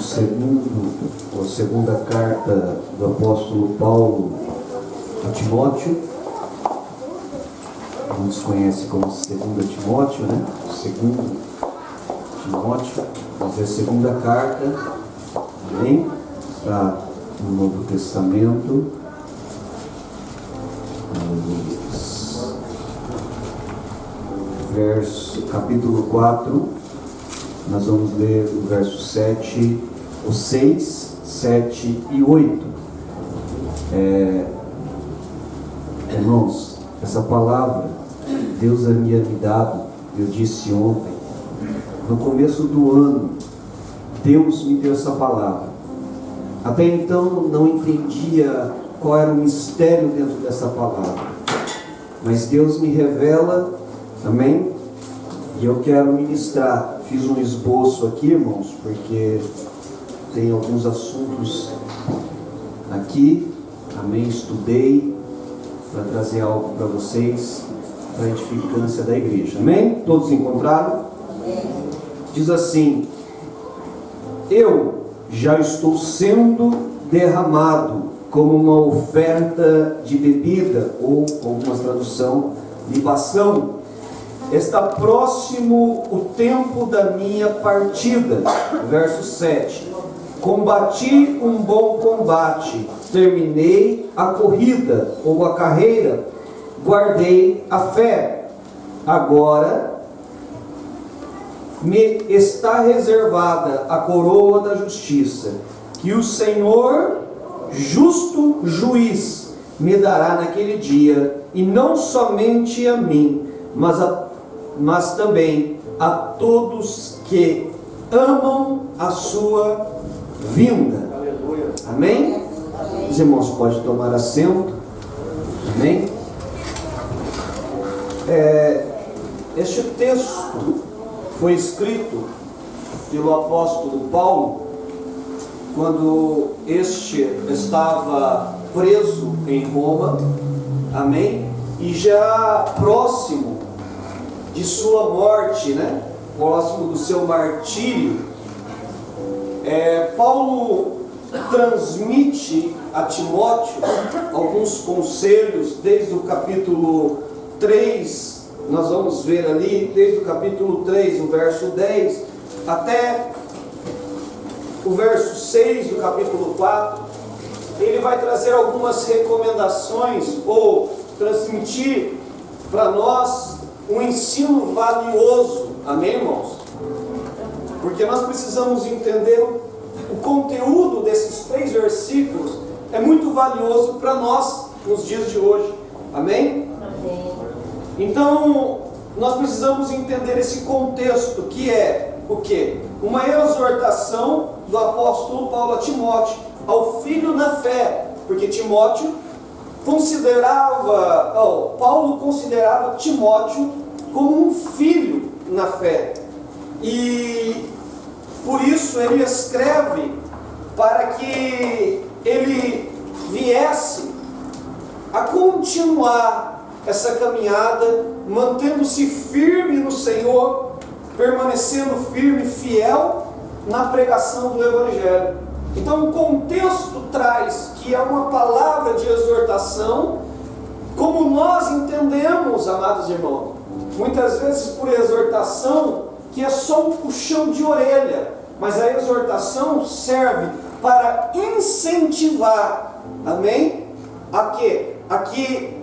segunda carta do apóstolo Paulo a Timóteo. Muitos conhecem como segunda Timóteo, né? Segundo Timóteo, mas é a segunda carta, amém? Está no Novo Testamento. Capítulo 4, nós vamos ler o verso 7, o 6, 7 e 8. Irmãos, essa palavra Deus havia me dado, eu disse ontem, no começo do ano, Deus me deu essa palavra. Até então não entendia qual era o mistério dentro dessa palavra, mas Deus me revela, amém? E eu quero ministrar. Fiz um esboço aqui, irmãos, porque tem alguns assuntos aqui, amém? Estudei para trazer algo para vocês, para a edificância da igreja, amém? Todos encontraram? Diz assim: eu já estou sendo derramado como uma oferta de bebida, ou algumas tradução, libação. Está próximo o tempo da minha partida. Verso 7. Combati um bom combate, terminei a corrida ou a carreira, guardei a fé. Agora me está reservada a coroa da justiça, que o Senhor, justo juiz, me dará naquele dia, e não somente a mim, mas também a todos que amam a sua vinda. Aleluia. Amém? Os irmãos podem tomar assento. Amém? Este texto foi escrito pelo apóstolo Paulo quando este estava preso em Roma. Amém? E já próximo de sua morte, né? Próximo do seu martírio, Paulo transmite a Timóteo alguns conselhos, desde o capítulo 3, nós vamos ver ali, desde o capítulo 3, o verso 10, até o verso 6 do capítulo 4, ele vai trazer algumas recomendações, ou transmitir para nós um ensino valioso, amém, irmãos? Porque nós precisamos entender o conteúdo desses 3 versículos, é muito valioso para nós nos dias de hoje, amém? Amém. Então, nós precisamos entender esse contexto, que é o quê? Uma exortação do apóstolo Paulo a Timóteo, ao filho na fé, porque Paulo considerava Timóteo como um filho na fé, e por isso ele escreve para que ele viesse a continuar essa caminhada, mantendo-se firme no Senhor, permanecendo firme, fiel na pregação do Evangelho. Então o contexto traz que é uma palavra de exortação, como nós entendemos, amados irmãos, muitas vezes por exortação, que é só um puxão de orelha, mas a exortação serve para incentivar, amém? A que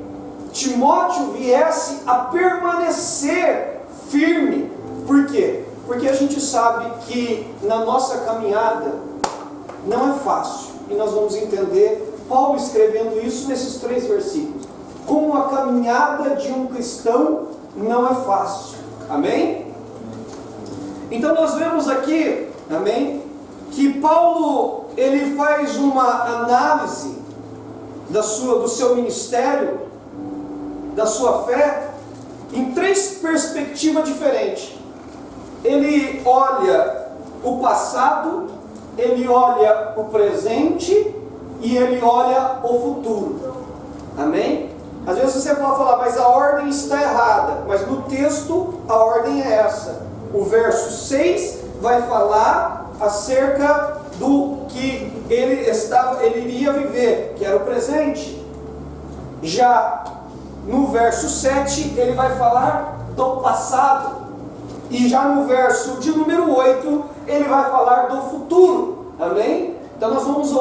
Timóteo viesse a permanecer firme. Por quê? Porque a gente sabe que na nossa caminhada não é fácil, e nós vamos entender Paulo escrevendo isso nesses 3 versículos. Como a caminhada de um cristão não é fácil, amém? Então nós vemos aqui, amém, que Paulo ele faz uma análise do seu ministério, da sua fé, em 3 perspectivas diferentes. Ele olha o passado, ele olha o presente e ele olha o futuro, amém? Às vezes você pode falar, mas a ordem está errada, mas no texto a ordem é essa. O verso 6 vai falar acerca do que ele iria viver, que era o presente. Já no verso 7, ele vai falar do passado. E já no verso de número 8, ele vai falar do futuro. Amém? Então nós vamos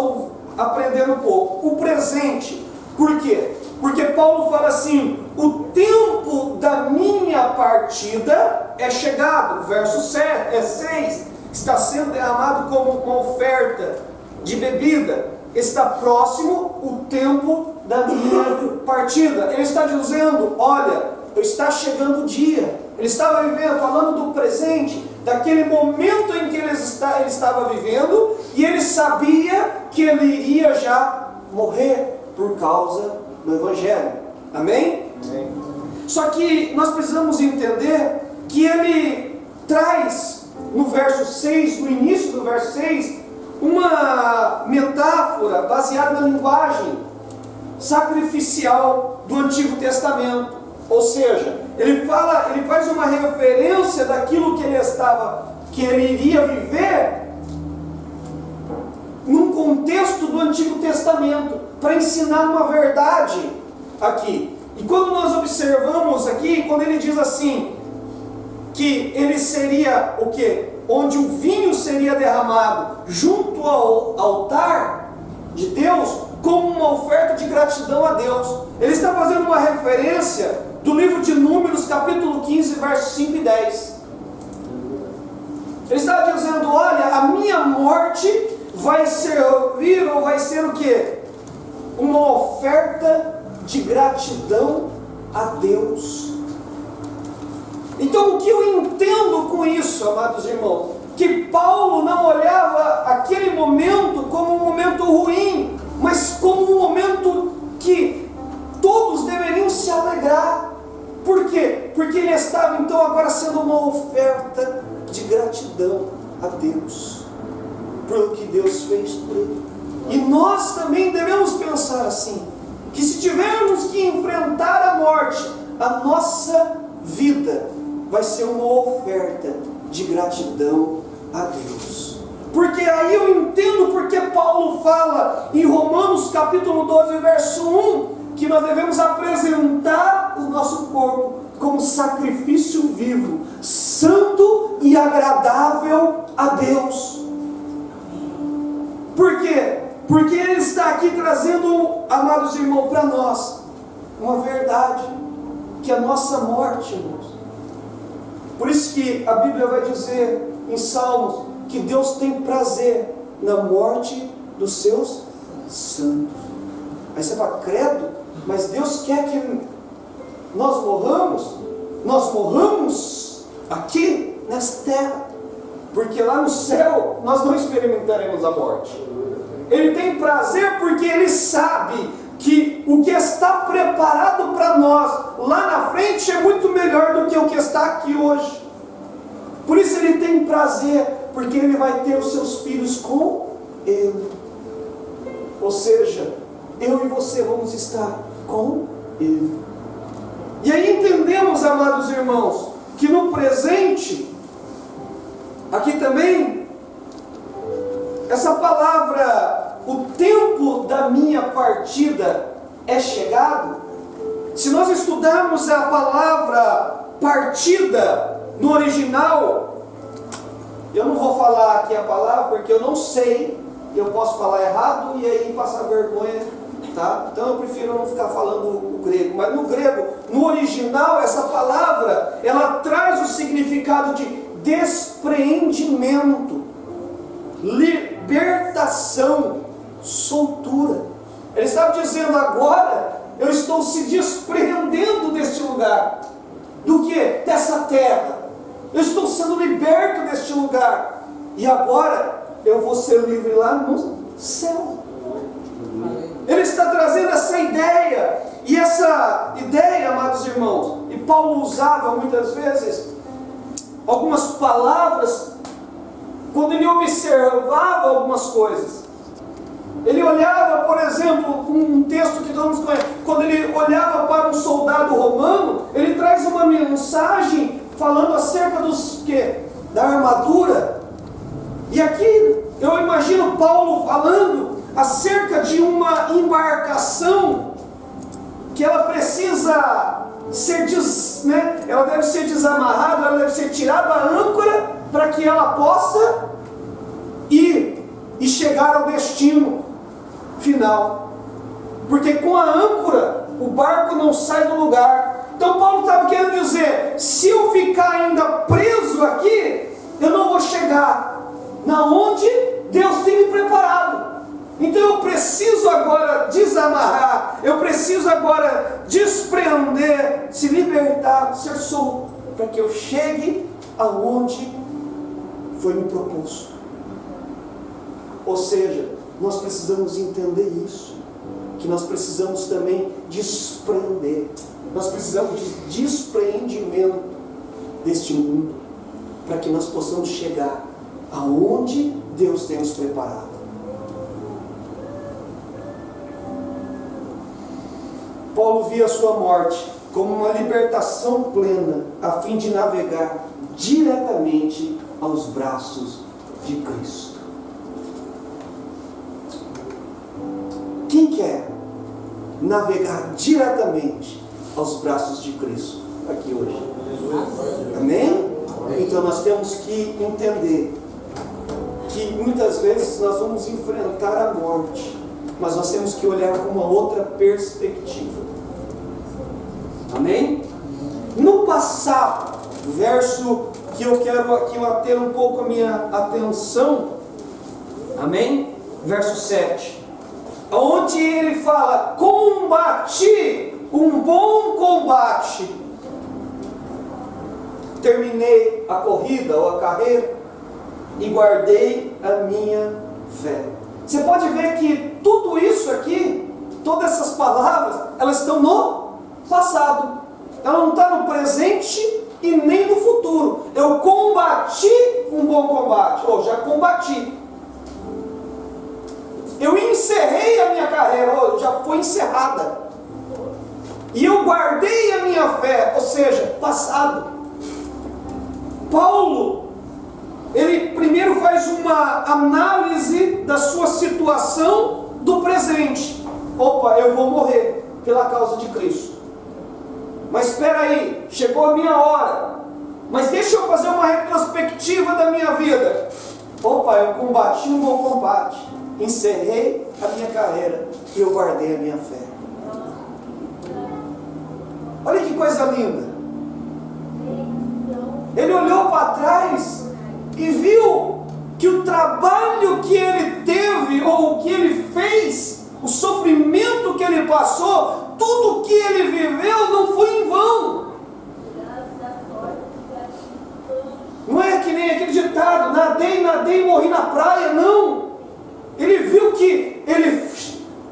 aprender um pouco. O presente. Por quê? Porque Paulo fala assim: o tempo da minha partida é chegado. Verso 6, está sendo derramado como uma oferta de bebida. Está próximo o tempo da minha partida. Ele está dizendo: olha, está chegando o dia. Ele estava vivendo, falando do presente, daquele momento em que ele estava vivendo, e ele sabia que ele iria já morrer por causa do Evangelho. Amém? Amém. Só que nós precisamos entender que ele traz no verso 6, no início do verso 6, uma metáfora baseada na linguagem sacrificial do Antigo Testamento. Ou seja, ele faz uma referência daquilo que ele iria viver num contexto do Antigo Testamento, para ensinar uma verdade aqui. E quando nós observamos aqui, quando ele diz assim, que ele seria o quê? Onde o vinho seria derramado junto ao altar de Deus, como uma oferta de gratidão a Deus. Ele está fazendo uma referência do livro de Números, capítulo 15, versos 5 e 10. Ele está dizendo: olha, a minha morte vai ser o quê? Uma oferta de gratidão a Deus. Então, o que eu entendo com isso, amados irmãos? Que Paulo não olhava aquele momento como um momento ruim, mas como um momento que todos deveriam se alegrar. Por quê? Porque ele estava então agora sendo uma oferta de gratidão a Deus, pelo que Deus fez por ele. E nós também devemos pensar assim, que se tivermos que enfrentar a morte, a nossa vida vai ser uma oferta de gratidão a Deus. Porque aí eu entendo porque Paulo fala em Romanos capítulo 12, verso 1, que nós devemos apresentar o nosso corpo como sacrifício vivo, santo e agradável a Deus. Por quê? Porque ele está aqui trazendo, amados irmãos, para nós uma verdade, que é a nossa morte, irmãos. Por isso que a Bíblia vai dizer em Salmos que Deus tem prazer na morte dos seus santos. Aí você fala: credo, mas Deus quer que nós morramos aqui nessa terra, porque lá no céu nós não experimentaremos a morte. Ele tem prazer porque Ele sabe que o que está preparado para nós lá na frente é muito melhor do que o que está aqui hoje. Por isso Ele tem prazer, porque Ele vai ter os seus filhos com Ele. Ou seja, eu e você vamos estar com Ele. E aí entendemos, amados irmãos, que no presente, aqui também, essa palavra, o tempo da minha partida é chegado. Se nós estudarmos a palavra partida no original, eu não vou falar aqui a palavra porque eu não sei, eu posso falar errado e aí passar vergonha, tá? Então eu prefiro não ficar falando o grego. Mas no grego, no original, essa palavra, ela traz o significado de despreendimento, libertação, soltura. Ele estava dizendo: agora eu estou se despreendendo deste lugar. Do que? Dessa terra. Eu estou sendo liberto deste lugar. E agora eu vou ser livre lá no céu. Ele está trazendo essa ideia. E essa ideia, amados irmãos, e Paulo usava muitas vezes algumas palavras quando ele observava algumas coisas. Ele olhava, por exemplo, um texto que nós conhecemos, quando ele olhava para um soldado romano, ele traz uma mensagem falando acerca da armadura. E aqui eu imagino Paulo falando acerca de uma embarcação que ela precisa ser, ela deve ser desamarrada, ela deve ser tirada da âncora para que ela possa ir e chegar ao destino final. Porque com a âncora o barco não sai do lugar. Então Paulo estava querendo dizer: se eu ficar ainda preso aqui, eu não vou chegar na onde Deus tem me preparado. Então eu preciso agora desamarrar, eu preciso agora desprender, se libertar, ser solto, para que eu chegue aonde foi me proposto. Ou seja, nós precisamos entender isso, que nós precisamos também desprender, nós precisamos de despreendimento deste mundo, para que nós possamos chegar aonde Deus tem nos preparado. Paulo via a sua morte como uma libertação plena, a fim de navegar diretamente aos braços de Cristo. Quem quer navegar diretamente aos braços de Cristo aqui hoje? Amém? Então nós temos que entender que muitas vezes nós vamos enfrentar a morte, mas nós temos que olhar com uma outra perspectiva. Amém? No passado, verso que eu quero aqui bater um pouco a minha atenção, amém? Verso 7, onde ele fala: combati um bom combate, terminei a corrida ou a carreira e guardei a minha fé. Você pode ver que tudo isso aqui, todas essas palavras, elas estão no passado. Ela não está no presente e nem no futuro. Eu combati um bom combate. Ou já combati. Eu encerrei a minha carreira. Ou já foi encerrada. E eu guardei a minha fé. Ou seja, passado. Paulo, ele primeiro faz uma análise da sua situação do presente. Opa, eu vou morrer pela causa de Cristo. Mas espera aí, chegou a minha hora. Mas deixa eu fazer uma retrospectiva da minha vida. Opa, eu combati um bom combate, encerrei a minha carreira e eu guardei a minha fé. Olha que coisa linda. Ele olhou para trás e viu que o trabalho que ele teve, ou o que ele fez, o sofrimento que ele passou, tudo que ele viveu não foi em vão. Não é que nem aquele ditado: nadei e morri na praia. Não. Ele viu que ele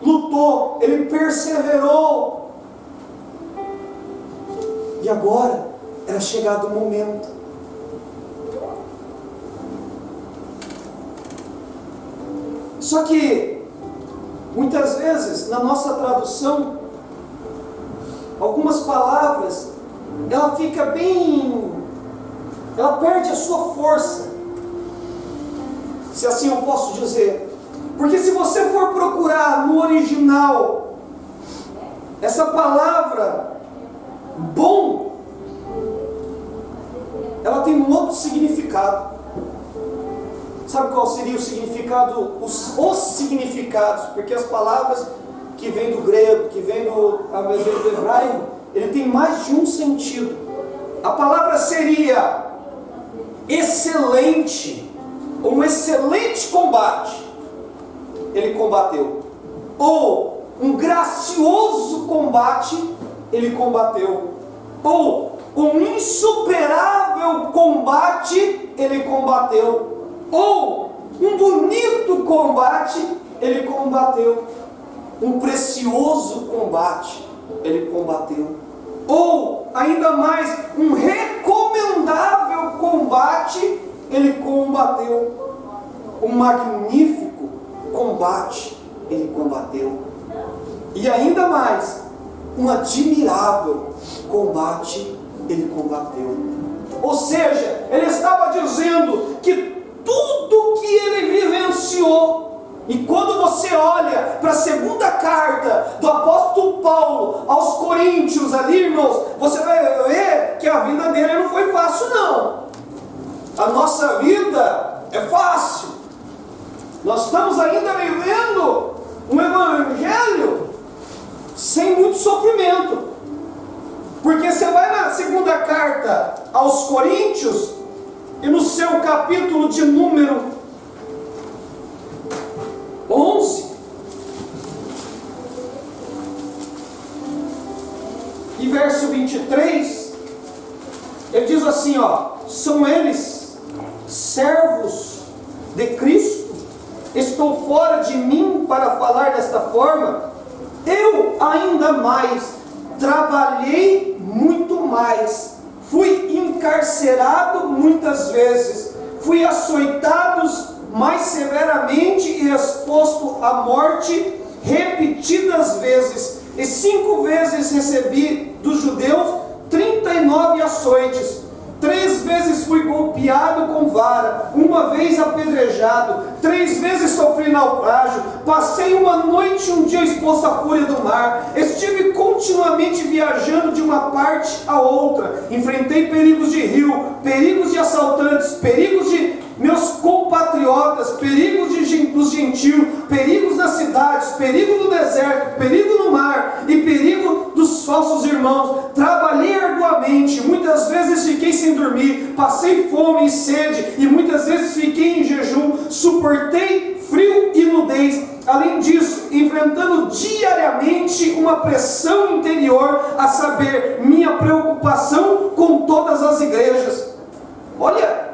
lutou, ele perseverou. E agora era chegado o momento. Só que muitas vezes na nossa tradução, algumas palavras, ela fica ela perde a sua força, se assim eu posso dizer. Porque se você for procurar no original, essa palavra bom, ela tem um outro significado. Sabe qual seria o significado? Os significados, porque as palavras que vêm do grego, que vêm do hebraico, ele tem mais de um sentido. A palavra seria excelente, um excelente combate, ele combateu. Ou um gracioso combate, ele combateu. Ou um insuperável combate, ele combateu. Ou um bonito combate, ele combateu. Um precioso combate, ele combateu. Ou, ainda mais, um recomendável combate, ele combateu. Um magnífico combate, ele combateu. E ainda mais, um admirável combate, ele combateu. Ou seja, ele estava dizendo que tudo que iniciou. E quando você olha para a segunda carta do apóstolo Paulo aos Coríntios ali, irmãos, você vai ver que a vida dele não foi fácil, não. A nossa vida é fácil. Nós estamos ainda vivendo um evangelho sem muito sofrimento. Porque você vai na segunda carta aos Coríntios, e no seu capítulo de número 11, e verso 23, ele diz assim, são eles servos de Cristo? Estou fora de mim para falar desta forma? Eu ainda mais, trabalhei muito mais, fui encarcerado muitas vezes, fui açoitado mais severamente e exposto à morte repetidas vezes, e 5 vezes recebi dos judeus 39 açoites, 3 vezes fui golpeado com vara, 1 vez apedrejado, 3 vezes sofri naufrágio, passei uma noite e um dia exposto à fúria do mar, estive continuamente viajando de uma parte a outra, enfrentei perigos de rio, perigos de assaltantes, perigos de meus compatriotas, perigos dos gentios, perigos nas cidades, perigo no deserto, perigo no mar e perigo dos falsos irmãos. Trabalhei arduamente, muitas vezes fiquei sem dormir, passei fome e sede e muitas vezes fiquei em jejum, suportei frio e nudez. Além disso, enfrentando diariamente uma pressão interior, a saber, minha preocupação com todas as igrejas. Olha,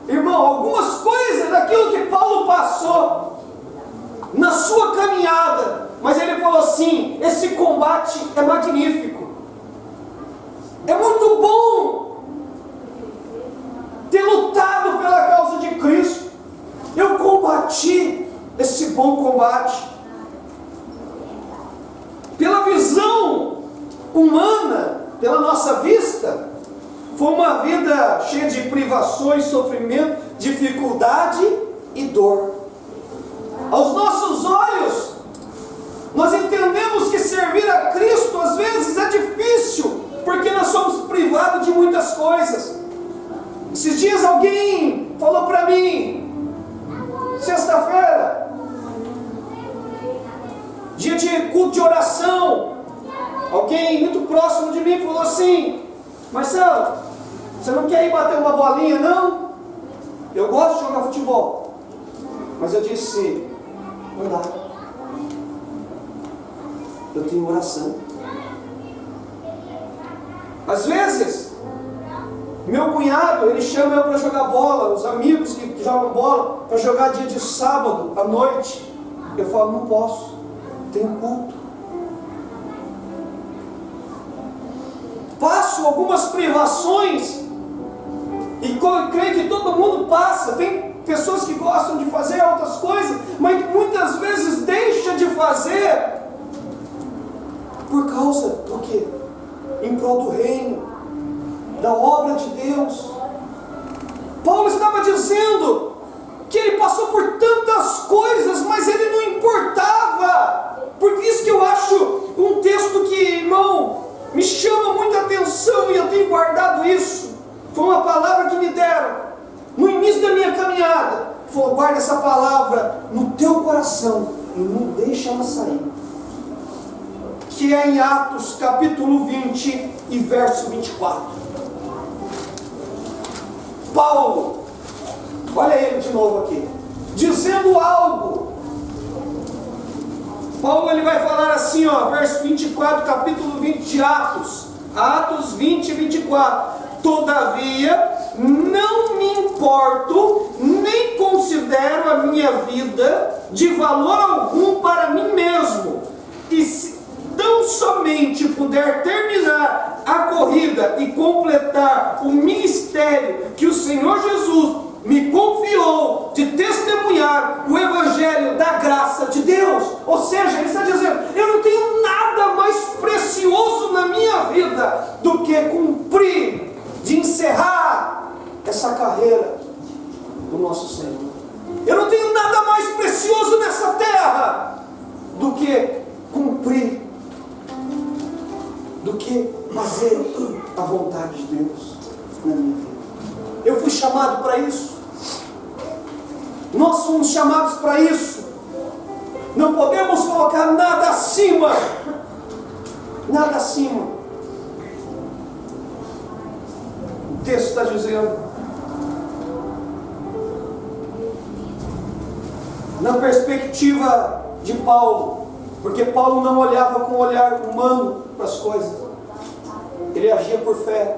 irmão, algumas coisas daquilo que Paulo passou na sua caminhada, mas ele falou assim: esse combate é magnífico, é muito bom ter lutado pela causa de Cristo. Eu combati esse bom combate. Pela visão humana, pela nossa vista, foi uma vida cheia de privações, sofrimento, dificuldade e dor. Aos nossos olhos, nós entendemos que servir a Cristo às vezes é difícil, porque nós somos privados de muitas coisas. Esses dias alguém falou para mim, sexta-feira, dia de culto de oração, alguém muito próximo de mim falou assim: Marcelo, você não quer ir bater uma bolinha, não? Eu gosto de jogar futebol. Mas eu disse: não dá. Eu tenho oração. Às vezes, meu cunhado, ele chama eu para jogar bola, os amigos que jogam bola, para jogar dia de sábado, à noite. Eu falo: não posso, tenho culto. Passo algumas privações, e creio que todo mundo passa. Tem pessoas que gostam de fazer outras coisas, mas muitas vezes deixa de fazer por causa do quê? Em prol do reino, da obra de Deus. Paulo estava dizendo que ele passou por tantas coisas, mas ele não importava. Por isso que eu acho um texto que, irmão, me chama muita atenção, e eu tenho guardado isso. Foi uma palavra que me deram no início da minha caminhada. Falou: guarda essa palavra no teu coração e não deixa ela sair. Que é em Atos capítulo 20 e verso 24. Paulo, olha ele de novo aqui, dizendo algo. Paulo, ele vai falar assim, verso 24, capítulo 20 de Atos. Atos 20 e 24. Todavia, não me importo, nem considero a minha vida de valor algum para mim mesmo. E se tão somente puder terminar a corrida e completar o ministério que o Senhor Jesus me confiou de testemunhar o Evangelho da graça de Deus. Ou seja, ele está dizendo: eu não tenho nada mais precioso na minha vida do que cumprir, de encerrar essa carreira do nosso Senhor. Eu não tenho nada mais precioso vontade de Deus na minha vida. Eu fui chamado para isso. Nós somos chamados para isso. Não podemos colocar nada acima. Nada acima. O texto está dizendo, na perspectiva de Paulo, porque Paulo não olhava com o olhar humano para as coisas, ele agia por fé.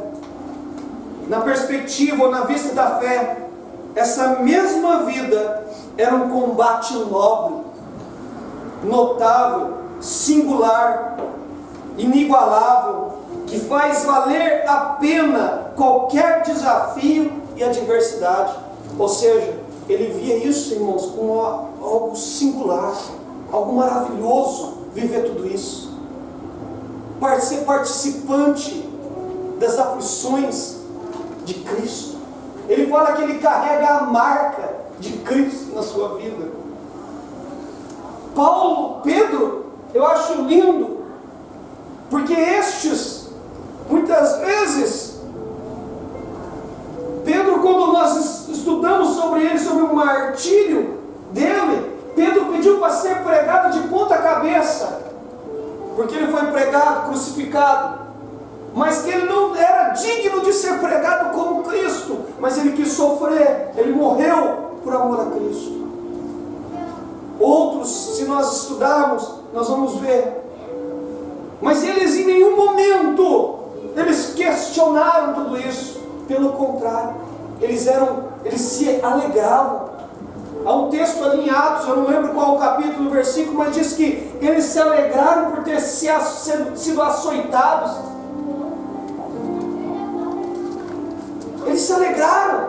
Na perspectiva ou na vista da fé, essa mesma vida era um combate nobre, notável, singular, inigualável, que faz valer a pena qualquer desafio e adversidade. Ou seja, ele via isso, irmãos, como algo singular, algo maravilhoso, viver tudo isso. Ser participante das aflições de Cristo. Ele fala que ele carrega a marca de Cristo na sua vida. Paulo, Pedro, eu acho lindo, porque estes, muitas vezes, Pedro, quando nós estudamos sobre ele, sobre o martírio dele, Pedro pediu para ser pregado de ponta cabeça, porque ele foi pregado, crucificado, mas que ele não era digno de ser pregado como Cristo, mas ele quis sofrer, ele morreu por amor a Cristo. Outros, se nós estudarmos, nós vamos ver, mas eles em nenhum momento, eles questionaram tudo isso, pelo contrário, eles se alegravam. Há um texto ali em Atos, eu não lembro qual o capítulo, o versículo, mas diz que eles se alegraram por ter sido açoitados. Eles se alegraram.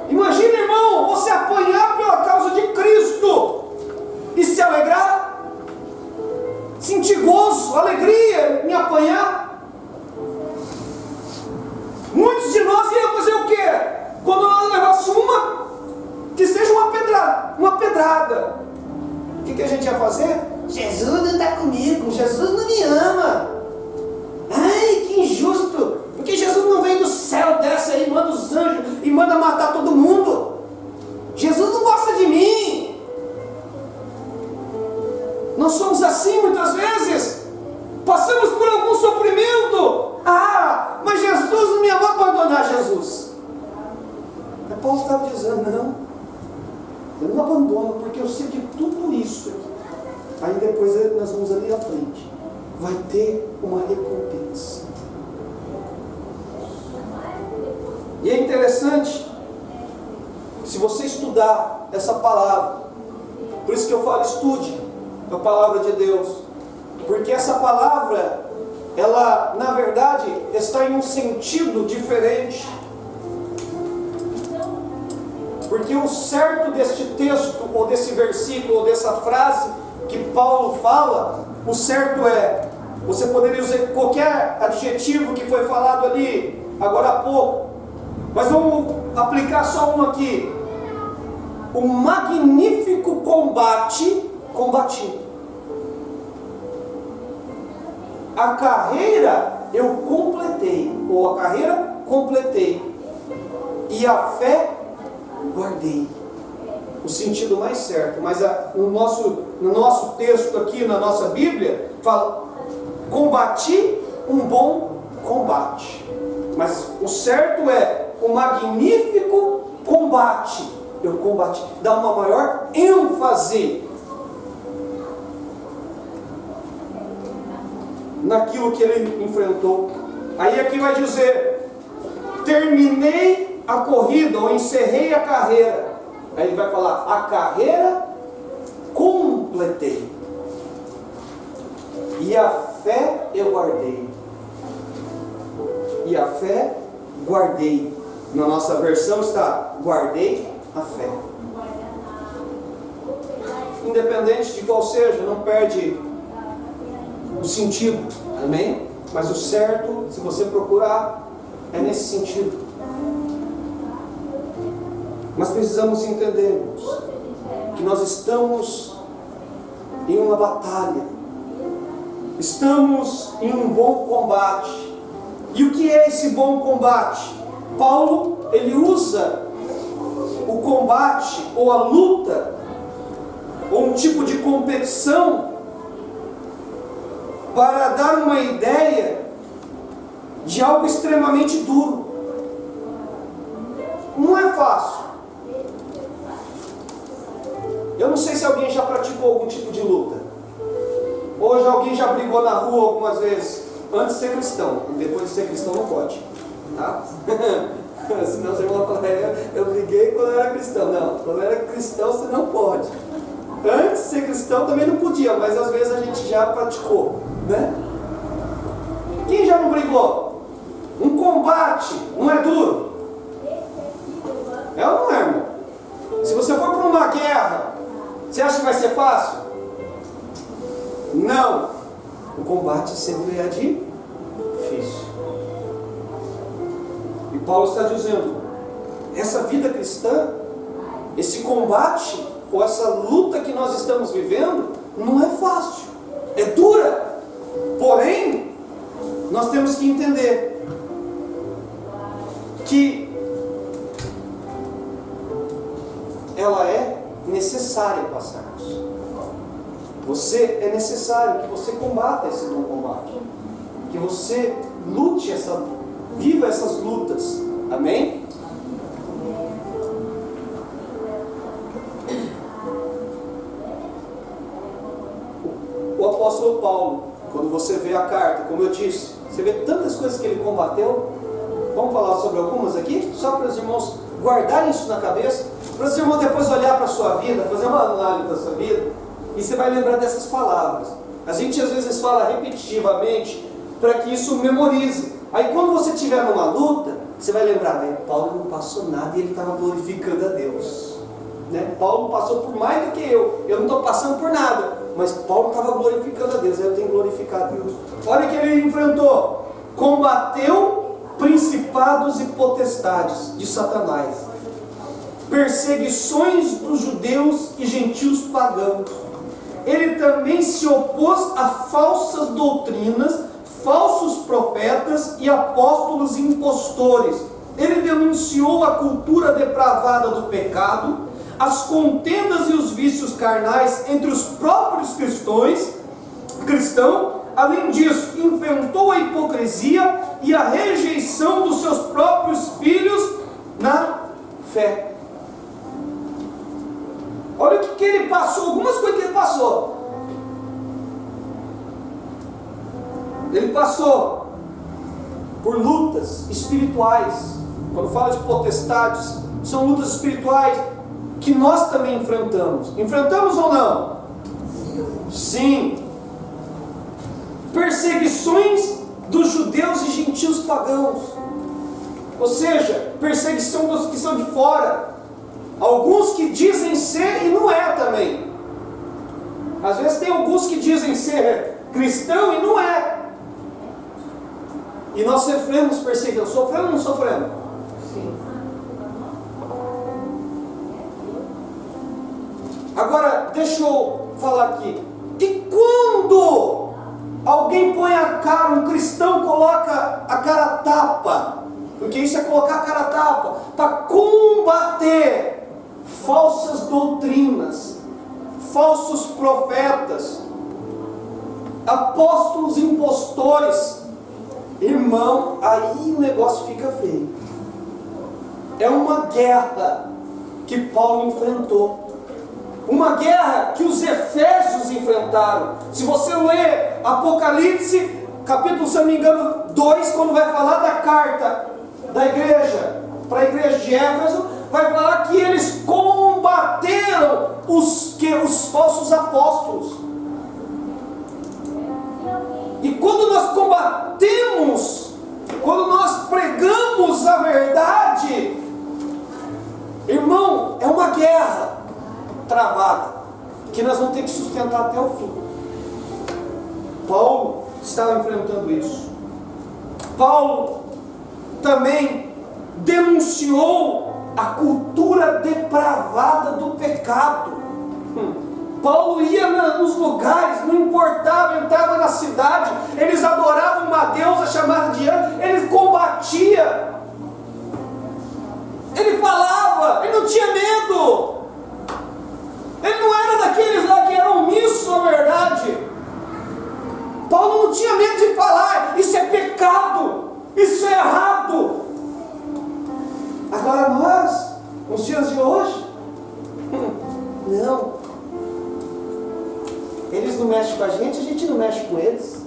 Imagina, irmão, você apanhar pela causa de Cristo e se alegrar, sentir gozo, alegria em apanhar. Muitos de nós iam fazer o quê? Quando nós levássemos uma, que seja uma pedrada, o que a gente ia fazer? Jesus não está comigo, Jesus não me ama. Ai, que injusto, porque Jesus não veio do céu, desce aí, manda os anjos e manda matar todo mundo. Jesus não gosta de mim. Nós somos assim muitas vezes, passamos por algum sofrimento. Ah, mas Jesus não me ama, abandonar Jesus. Mas Paulo estava dizendo, não, eu não abandono, porque eu sei que tudo isso aqui, aí depois nós vamos ali à frente, vai ter uma recompensa. E é interessante, se você estudar essa palavra, por isso que eu falo, estude a palavra de Deus, porque essa palavra, ela na verdade está em um sentido diferente, porque o certo deste texto, ou desse versículo, ou dessa frase que Paulo fala, o certo é, você poderia usar qualquer adjetivo que foi falado ali agora há pouco, mas vamos aplicar só um aqui: o magnífico combate combatido. A carreira eu completei, ou a carreira completei, e a fé guardei. O sentido mais certo, mas no nosso texto aqui, na nossa Bíblia, fala: combati um bom combate. Mas o certo é o magnífico combate. Eu combati, dá uma maior ênfase naquilo que ele enfrentou. Aí aqui vai dizer: terminei a corrida, ou encerrei a carreira. Aí ele vai falar: a carreira completei, e a fé eu guardei. E a fé guardei. Na nossa versão está: guardei a fé. Independente de qual seja, não perde o sentido, amém? Mas o certo, se você procurar, é nesse sentido. Mas precisamos entender, irmãos, que nós estamos em uma batalha estamos em um bom combate. E o que é esse bom combate? Paulo, ele usa o combate ou a luta ou um tipo de competição para dar uma ideia de algo extremamente duro. Não é fácil. Eu não sei se alguém já praticou algum tipo de luta. Hoje alguém já brigou na rua algumas vezes, antes de ser cristão. Depois de ser cristão não pode, tá? Senão você vai falar, eu briguei quando eu era cristão. Não, quando eu era cristão você não pode. Antes de ser cristão também não podia, mas às vezes a gente já praticou, né? Quem já não brigou? Um combate não é duro? É ou não é, irmão? Se você for para uma guerra, você acha que vai ser fácil? Não. O combate sempre é difícil. E Paulo está dizendo, essa vida cristã, esse combate, ou essa luta que nós estamos vivendo, não é fácil, é dura. Porém, nós temos que entender que ela é necessária passarmos. Você é necessário que você combata esse bom combate, que você lute viva essas lutas. Amém? O apóstolo Paulo, quando você vê a carta, como eu disse, você vê tantas coisas que ele combateu. Vamos falar sobre algumas aqui, só para os irmãos guardarem isso na cabeça, para os irmãos depois olhar para a sua vida, fazer uma análise da sua vida, e você vai lembrar dessas palavras. A gente às vezes fala repetitivamente para que isso memorize. Aí quando você estiver numa luta, você vai lembrar, Paulo não passou nada e ele estava glorificando a Deus, né? Paulo passou por mais do que eu não estou passando por nada, mas Paulo estava glorificando a Deus, aí eu tenho que glorificar a Deus. Olha o que ele enfrentou: combateu principados e potestades de Satanás, perseguições dos judeus e gentios pagãos. Ele também se opôs a falsas doutrinas, falsos profetas e apóstolos impostores. Ele denunciou a cultura depravada do pecado, as contendas e os vícios carnais entre os próprios cristãos. Além disso, inventou a hipocrisia e a rejeição dos seus próprios filhos na fé. Olha o que ele passou, algumas coisas que ele passou. Ele passou por lutas espirituais. Quando fala de potestades, são lutas espirituais que nós também enfrentamos. Enfrentamos ou não? Sim. Perseguições dos judeus e gentios pagãos. Ou seja, perseguição dos que são de fora. Alguns que dizem ser e não é também. Às vezes tem alguns que dizem ser cristão e não é. E nós sofremos perseguição. Sofremos ou não sofremos? Sim. Agora, deixa eu falar aqui. E quando alguém põe a cara, um cristão coloca a cara a tapa, porque isso é colocar a cara a tapa, para combater falsas doutrinas, falsos profetas, apóstolos impostores, irmão, aí o negócio fica feio. É uma guerra que Paulo enfrentou. Uma guerra que os efésios enfrentaram. Se você ler Apocalipse, capítulo, se não me engano, 2, quando vai falar da carta da igreja, para a igreja de Éfeso, vai falar que eles combateram os falsos apóstolos. E quando nós combatemos, quando nós pregamos a verdade, irmão, é uma guerra travada, que nós vamos ter que sustentar até o fim. Paulo estava enfrentando isso. Paulo também denunciou a cultura depravada do pecado. Paulo ia nos lugares, não importava, entrava na cidade, eles adoravam uma deusa chamada Diana, ele combatia, ele falava, ele não tinha medo, ele não era daqueles lá que eram omissos à verdade. Paulo não tinha medo de falar, isso é pecado, isso é errado. Agora nós, nos dias de hoje, não. Eles não mexem com a gente não mexe com eles.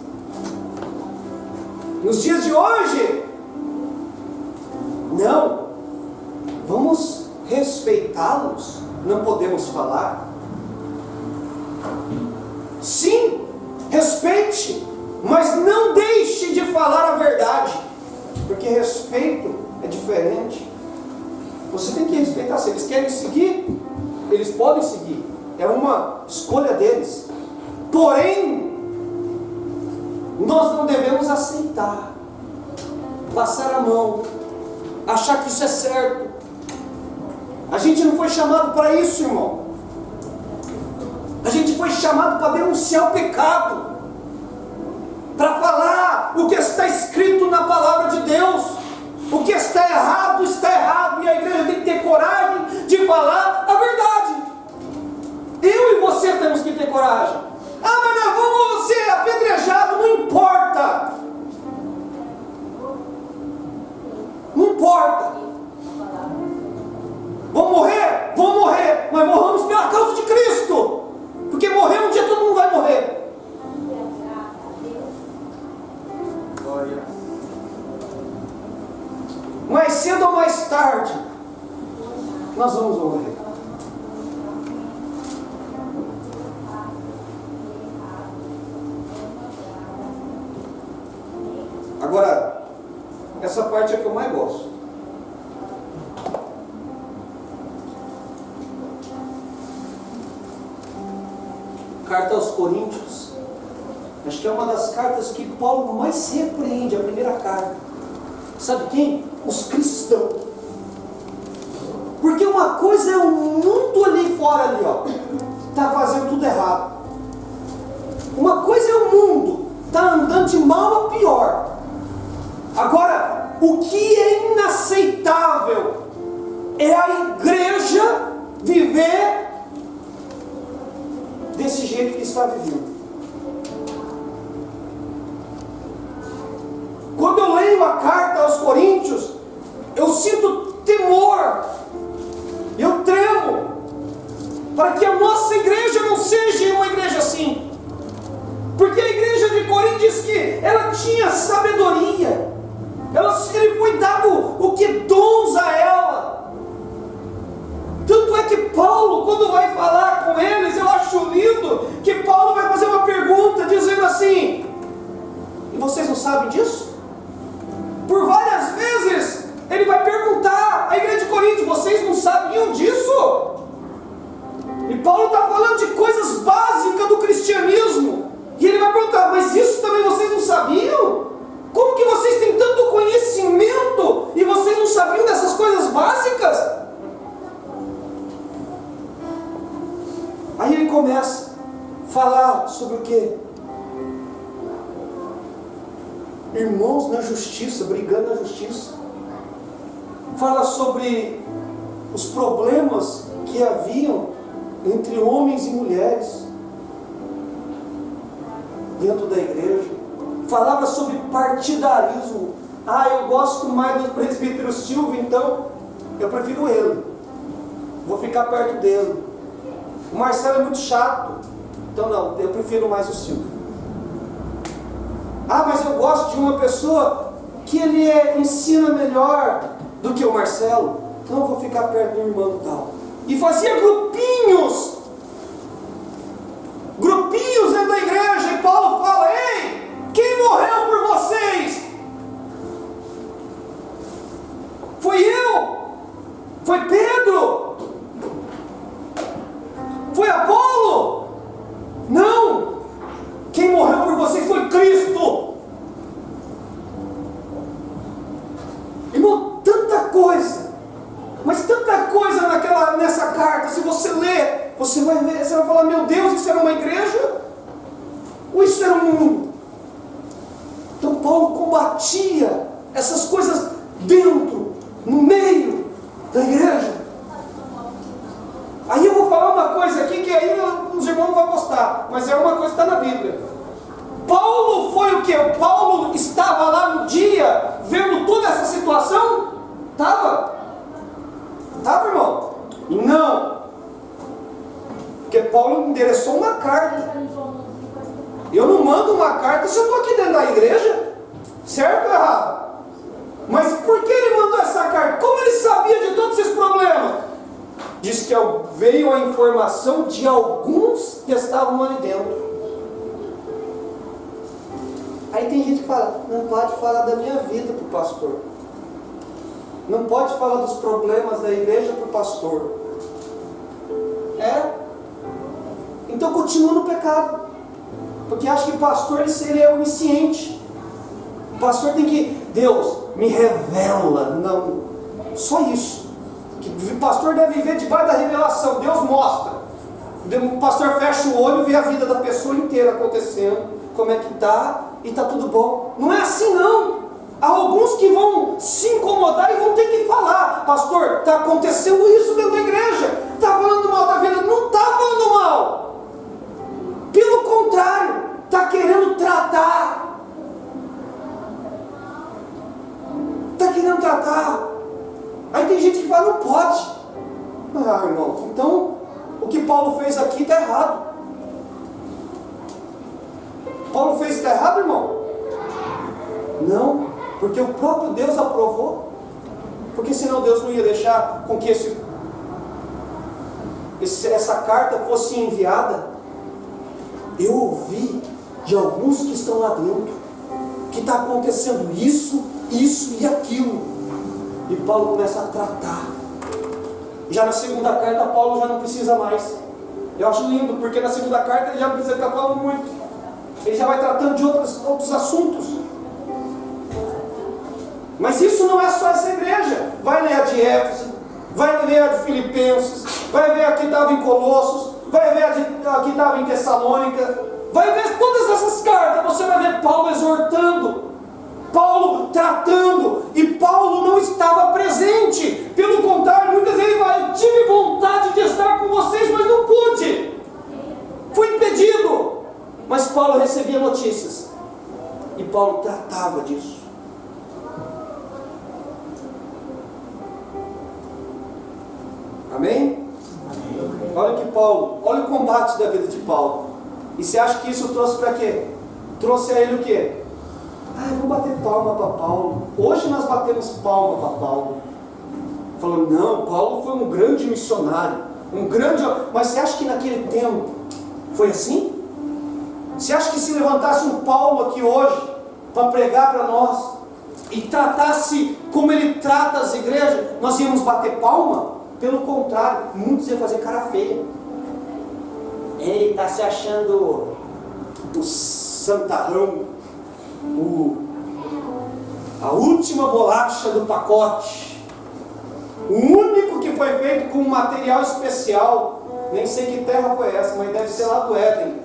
Nos dias de hoje, não. Vamos respeitá-los, não podemos falar. Sim, respeite, mas não deixe de falar a verdade, porque respeito é diferente. Você tem que respeitar. Se eles querem seguir, eles podem seguir, é uma escolha deles. Porém, nós não devemos aceitar, passar a mão, achar que isso é certo. A gente não foi chamado para isso, irmão. A gente foi chamado para denunciar o pecado, para falar o que está escrito na palavra de Deus. O que está errado, e a igreja tem que ter coragem de falar a verdade. Eu e você temos que ter coragem. Ah, mas nós vamos ser apedrejados, não importa. Não importa. Vamos morrer? Vamos morrer, mas morramos pela causa de Cristo. Porque morrer um dia todo mundo vai morrer. Mais cedo ou mais tarde, nós vamos morrer. Agora, essa parte é que eu mais gosto. Carta aos Coríntios. Acho que é uma das cartas que Paulo mais se repreende, a primeira carta. Sabe quem? Os cristãos. Porque uma coisa é o mundo ali fora, ali, ó, está fazendo tudo errado. Uma coisa é o mundo, está andando de mal a pior. Agora, o que é inaceitável é a igreja viver desse jeito que está vivendo. Quando eu leio a carta aos Coríntios, eu sinto temor, eu tremo, para que a nossa igreja não seja uma igreja assim. Porque a igreja de Corinto diz que ela tinha sabedoria, ele foi dado o que dons a ela. Tanto é que Paulo, quando vai falar com eles, eu acho lindo que Paulo vai fazer uma pergunta dizendo assim: e vocês não sabem disso? Por várias vezes ele vai perguntar à igreja de Corinto: vocês não sabiam disso? E Paulo está falando de coisas básicas do cristianismo, e ele vai perguntar: mas isso também vocês não sabiam? Como que vocês têm tanto conhecimento e vocês não sabiam dessas coisas básicas? Aí ele começa a falar sobre o quê? Irmãos na justiça, brigando na justiça. Fala sobre os problemas que haviam entre homens e mulheres dentro da igreja. Falava sobre partidarismo. Ah, eu gosto mais do presbítero Silvio, então eu prefiro ele, vou ficar perto dele. O Marcelo é muito chato, então não, eu prefiro mais o Silvio. Ah, mas eu gosto de uma pessoa que ele ensina melhor do que o Marcelo, então eu vou ficar perto do irmão tal. E fazia grupinhos dentro da igreja, e Paulo fala: ei, quem morreu por vocês? Foi eu? Foi Pedro? Foi Apolo? Não! Quem morreu por vocês foi Cristo. Irmão, tanta coisa, mas tanta coisa nessa carta. Se você ler, você vai ver, você vai falar, meu Deus, isso era uma igreja? Ou isso era um mundo? Então Paulo combatia essas coisas dentro, no meio da igreja. Aí eu vou falar uma coisa aqui que aí os irmãos não vão gostar, mas é uma coisa que está na Bíblia. Paulo foi o quê? Paulo estava lá no dia, vendo toda essa situação? Estava? Estava, irmão? Não. Porque Paulo endereçou uma carta. Eu não mando uma carta se eu estou aqui dentro da igreja. Certo ou errado? Mas por que ele mandou essa carta? Como ele sabia de todos esses problemas? Diz que veio a informação de alguns que estavam ali dentro. Aí tem gente que fala, não pode falar da minha vida para o pastor. Não pode falar dos problemas da igreja para o pastor. Então continua no pecado. Porque acha que o pastor ele é onisciente. O pastor tem que, Deus, me revela. Não, só isso. O pastor deve viver debaixo da revelação. Deus mostra. O pastor fecha o olho e vê a vida da pessoa inteira acontecendo. Como é que está. E está tudo bom. Não é assim não. Há alguns que vão se incomodar e vão ter que falar, pastor, está acontecendo isso dentro da igreja. Está falando mal da vida. Não está falando mal. Pelo contrário, está querendo tratar. Está querendo tratar. Aí tem gente que fala, não pode. Ah, irmão, então o que Paulo fez aqui está errado. Paulo fez está errado, irmão? Não, porque o próprio Deus aprovou. Porque senão Deus não ia deixar com que essa carta fosse enviada. Eu ouvi de alguns que estão lá dentro que está acontecendo isso, isso e aquilo. E Paulo começa a tratar. Já na segunda carta Paulo já não precisa mais. Eu acho lindo, porque na segunda carta ele já não precisa ficar falando muito. Ele já vai tratando de outros assuntos. Mas isso não é só essa igreja. Vai ler a de Éfeso, vai ler a de Filipenses, vai ver a que estava em Colossos, vai ver a que estava em Tessalônica, vai ver todas essas cartas. Você vai ver Paulo exortando, Paulo tratando, e Paulo não estava presente. Pelo contrário, muitas vezes ele vai, eu tive vontade de estar com vocês, mas não pude, fui impedido. Mas Paulo recebia notícias, e Paulo tratava disso. Amém? Olha que Paulo, olha o combate da vida de Paulo. E você acha que isso trouxe para quê? Trouxe a ele o quê? Vamos bater palma para Paulo. Hoje nós batemos palma para Paulo. Falando, não, Paulo foi um grande missionário, mas você acha que naquele tempo foi assim? Você acha que se levantasse um Paulo aqui hoje para pregar para nós e tratasse como ele trata as igrejas, nós íamos bater palma? Pelo contrário, muitos iam fazer cara feia. Ele está se achando o santarrão, a última bolacha do pacote, o único que foi feito com um material especial. Nem sei que terra foi essa, mas deve ser lá do Éden.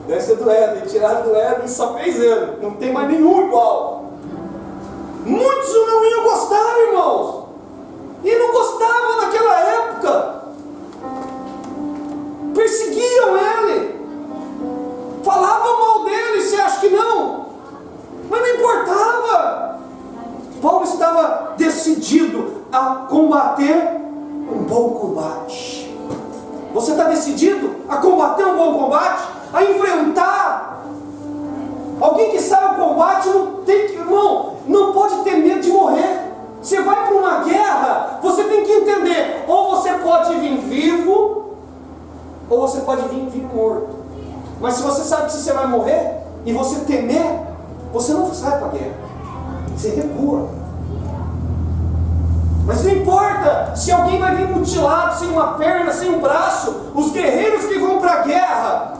Deve ser do Éden, tiraram do Éden e só fez ele, não tem mais nenhum igual. Muitos não iam gostar, irmãos. E não gostavam naquela época. Perseguiam ele. Falavam mal dele, você acha que não? Mas não importava. Paulo estava decidido a combater um bom combate. Você está decidido a combater um bom combate? A enfrentar? Alguém que sabe o combate não tem que, irmão, não pode ter medo de morrer. Você vai para uma guerra, você tem que entender, ou você pode vir vivo, ou você pode vir morto. Mas se você sabe que você vai morrer, e você temer, você não sai para a guerra, você recua. Mas não importa se alguém vai vir mutilado, sem uma perna, sem um braço, os guerreiros que vão para a guerra,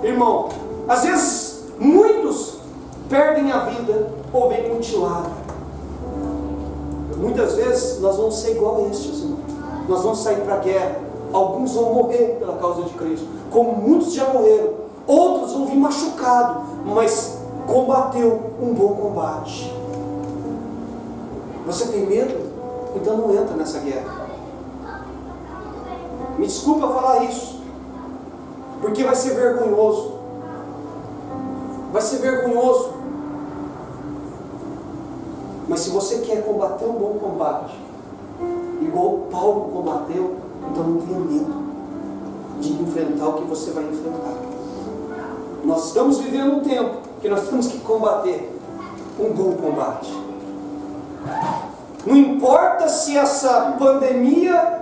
irmão, às vezes muitos perdem a vida ou vêm mutilados. Muitas vezes nós vamos ser igual a estes, irmão. Nós vamos sair para a guerra alguns vão morrer pela causa de Cristo, como muitos já morreram. Outros vão vir machucados, mas combateu um bom combate. Você tem medo? Então não entra nessa guerra. Me desculpa falar isso, porque vai ser vergonhoso. Vai ser vergonhoso. Mas se você quer combater um bom combate, igual Paulo combateu, então não tenha medo de enfrentar o que você vai enfrentar. Nós estamos vivendo um tempo que nós temos que combater um bom combate. Não importa se essa pandemia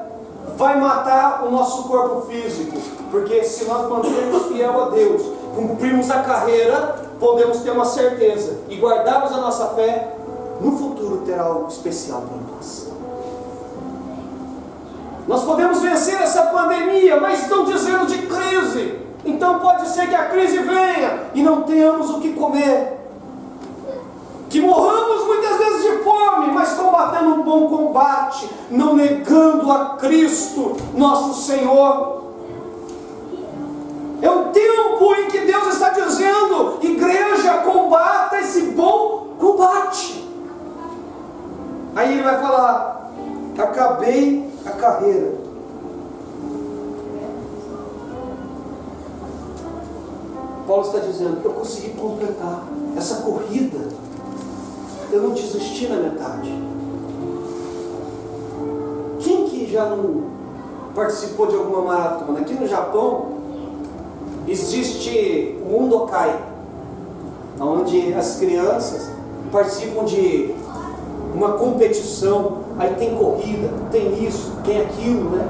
vai matar o nosso corpo físico, porque se nós mantermos fiel a Deus, cumprirmos a carreira, podemos ter uma certeza e guardarmos a nossa fé, no futuro terá algo especial para nós. Nós podemos vencer essa pandemia, mas estão dizendo de crise. Então pode ser que a crise venha e não tenhamos o que comer. Que morramos muitas vezes de fome, mas combatendo um bom combate, não negando a Cristo, nosso Senhor. É um tempo em que Deus está dizendo: igreja, combata esse bom combate. Aí ele vai falar: acabei a carreira. Paulo está dizendo: eu consegui completar essa corrida. Eu não desisti na metade. Quem que já não participou de alguma maratona? Aqui no Japão existe o Undokai, onde as crianças participam de uma competição. Aí tem corrida, tem isso, tem aquilo, né?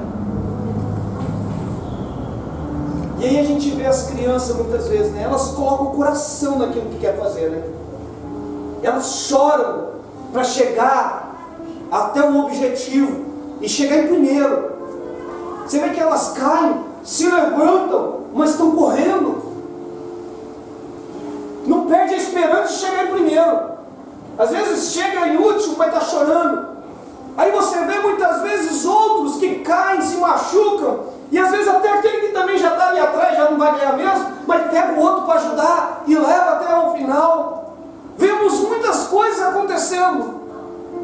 E aí a gente vê as crianças muitas vezes, né? Elas colocam o coração naquilo que quer fazer, né? Elas choram para chegar até o objetivo e chegar em primeiro. Você vê que elas caem, se levantam, mas estão correndo. Não perde a esperança de chegar em primeiro. Às vezes chega em último, mas está chorando. Aí você vê muitas vezes outros que caem, se machucam, e às vezes até aquele que também já está ali atrás já não vai ganhar mesmo, mas pega o outro para ajudar e leva até o final. Vemos muitas coisas acontecendo.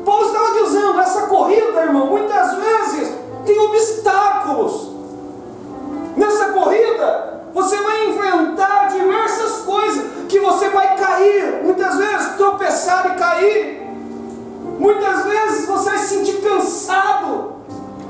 Paulo estava dizendo: essa corrida, irmão, muitas vezes tem obstáculos. Nessa corrida você vai enfrentar diversas coisas que você vai cair, muitas vezes tropeçar e cair. Muitas vezes você vai se sentir cansado.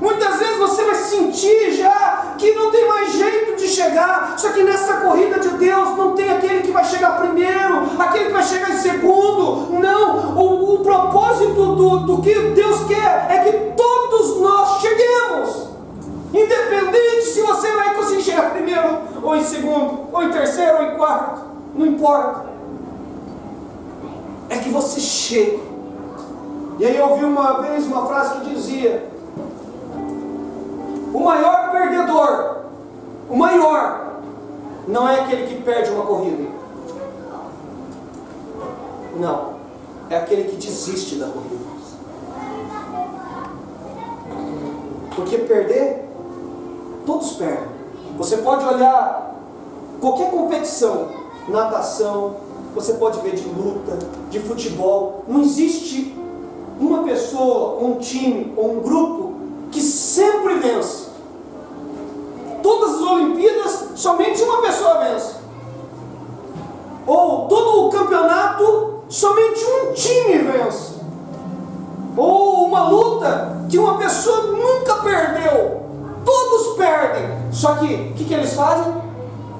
Muitas vezes você vai sentir já que não tem mais jeito de chegar. Só que nessa corrida de Deus não tem aquele que vai chegar primeiro, aquele que vai chegar em segundo. Não, o propósito do que Deus quer é que todos nós cheguemos. Independente se você vai conseguir chegar primeiro, ou em segundo, ou em terceiro, ou em quarto, não importa. É que você chegue. E aí eu ouvi uma vez uma frase que dizia: o maior perdedor, o maior, não é aquele que perde uma corrida. Não, é aquele que desiste da corrida. Porque perder, todos perdem. Você pode olhar qualquer competição, natação, você pode ver de luta, de futebol. Não existe uma pessoa, um time ou um grupo que sempre vence. Todas as Olimpíadas, somente uma pessoa vence. Ou todo o campeonato, somente um time vence. Ou uma luta que uma pessoa nunca perdeu. Todos perdem. Só que, o que eles fazem?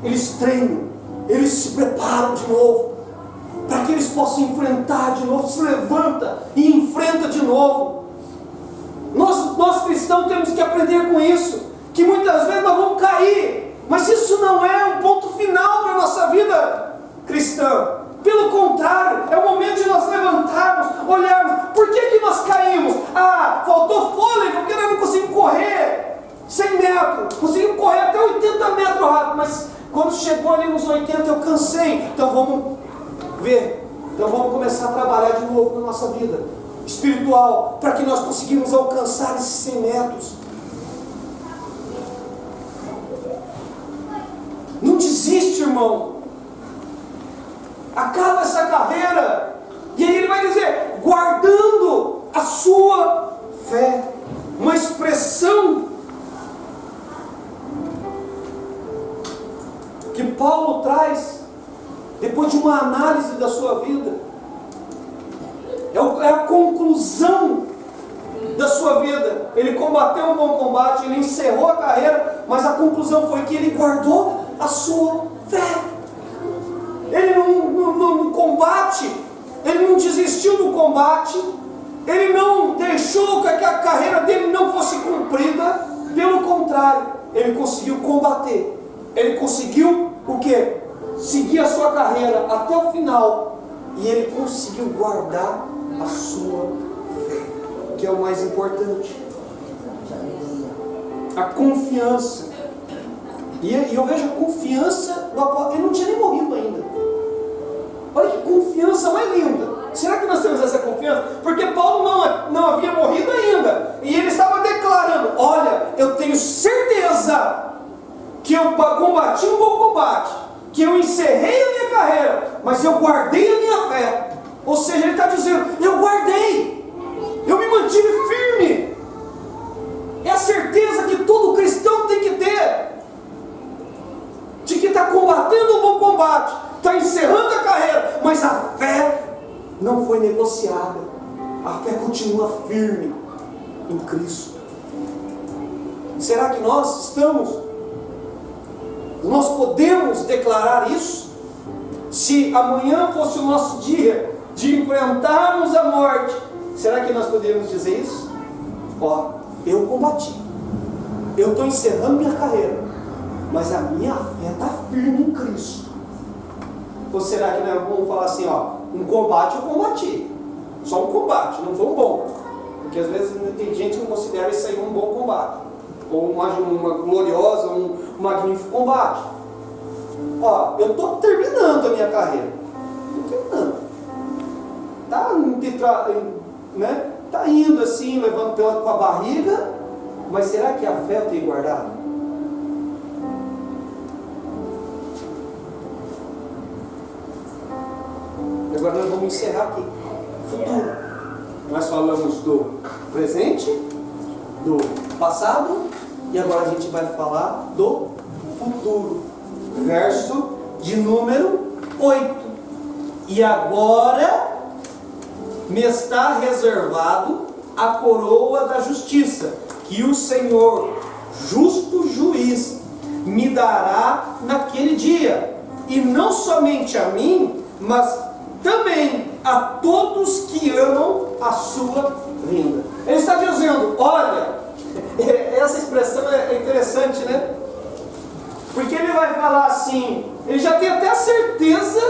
Eles treinam, eles se preparam de novo, para que eles possam enfrentar de novo. Se levanta e enfrenta de novo. Nós cristãos temos que aprender com isso, que muitas vezes nós vamos cair, mas isso não é um ponto final para a nossa vida cristã. Pelo contrário, é o momento de nós levantarmos, olharmos. Por que nós caímos? Ah, faltou fôlego, porque nós não conseguimos correr 100 metros, conseguimos correr até 80 metros rápido, mas quando chegou ali nos 80 eu cansei. Então vamos ver, então vamos começar a trabalhar de novo na nossa vida espiritual, para que nós conseguimos alcançar esses 100 metros. irmão. Acaba essa carreira. E aí ele vai dizer, guardando a sua fé. Uma expressão que Paulo traz depois de uma análise da sua vida. É a conclusão da sua vida. Ele combateu um bom combate, ele encerrou a carreira, mas a conclusão foi que ele guardou a sua fé. Ele não combate, ele não desistiu do combate, ele não deixou que a carreira dele não fosse cumprida. Pelo contrário, ele conseguiu combater. Ele conseguiu o quê? Seguir a sua carreira até o final. E ele conseguiu guardar a sua fé, que é o mais importante. A confiança. E eu vejo a confiança do apóstolo. Ele não tinha nem morrido ainda. Olha que confiança mais linda. Será que nós temos essa confiança? Porque Paulo não havia morrido ainda. E ele estava declarando: olha, eu tenho certeza que eu combati um bom combate, que eu encerrei a minha carreira, mas eu guardei a minha fé. Ou seja, ele está dizendo: eu guardei, eu me mantive firme. É a certeza que todo cristão tem que ter, de que está combatendo um bom combate, está encerrando a carreira, mas a fé não foi negociada. A fé continua firme em Cristo. Será que nós podemos declarar isso? Se amanhã fosse o nosso dia de enfrentarmos a morte, será que nós podemos dizer isso? Ó, eu combati, eu estou encerrando minha carreira, mas a minha fé está firme em Cristo. Ou será que nós vamos falar assim, ó, um combate eu combati, só um combate, não foi um bom? Porque às vezes tem gente que não considera isso aí um bom combate, ou uma gloriosa, um magnífico combate. Ó, eu estou terminando a minha carreira, estou terminando, tá indo assim, levando com a barriga, mas será que a fé eu tenho guardado? Agora nós vamos encerrar aqui. Futuro. Nós falamos do presente, do passado, e agora a gente vai falar do futuro. Verso de número 8. E agora me está reservado a coroa da justiça, que o Senhor, justo juiz, me dará naquele dia, e não somente a mim, mas também a todos que amam a sua vinda. Ele está dizendo, olha, essa expressão é interessante, né? Porque ele vai falar assim, ele já tem até a certeza